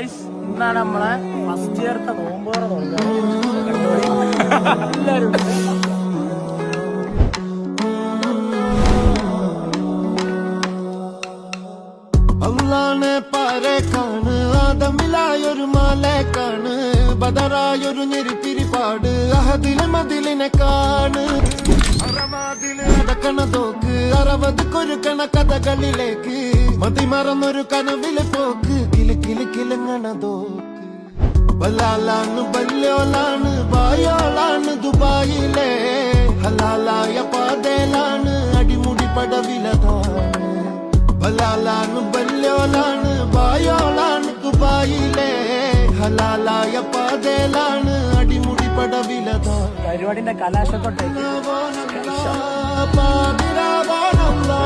guys, ഇന്നാണ് നമ്മളെ first ഇയർത്തെ നോമ്പോറ എല്ലാവരും അള്ളാനെ പാരേക്കാണ് ആദമിലായൊരു മാലേക്കാണ് ബദറായൊരു ഞെരിപ്പിരിപാട് അഹദിലെ മതിലിനെ കാണ് അറവാതില് അടക്കണ തോക്ക് 60 കൊരുക്കണ കഥകളിലേക്ക് മതിമറന്നൊരു കനവിലെ പോക്ക് കിലി കിലി കിലങ്ങണ തോക്ക് ബലാലാണ് ബല്യോലാണ് ബായോളാണ് ദുബായിലെ ഹലാലായ പാതയിലാണ് അടിമുടി പടവിലതാണ് ബലാലാണ് ബല്യോലാണ് ബായോളാണ് ദുബായിലെ ഹലാലായ പാതയിലാണ് അടിമുടി പടവിലതാണ് പരിപാടിന്റെ കലാശക്കൊട്ടേക്ക് പാതിരാവാനല്ലാ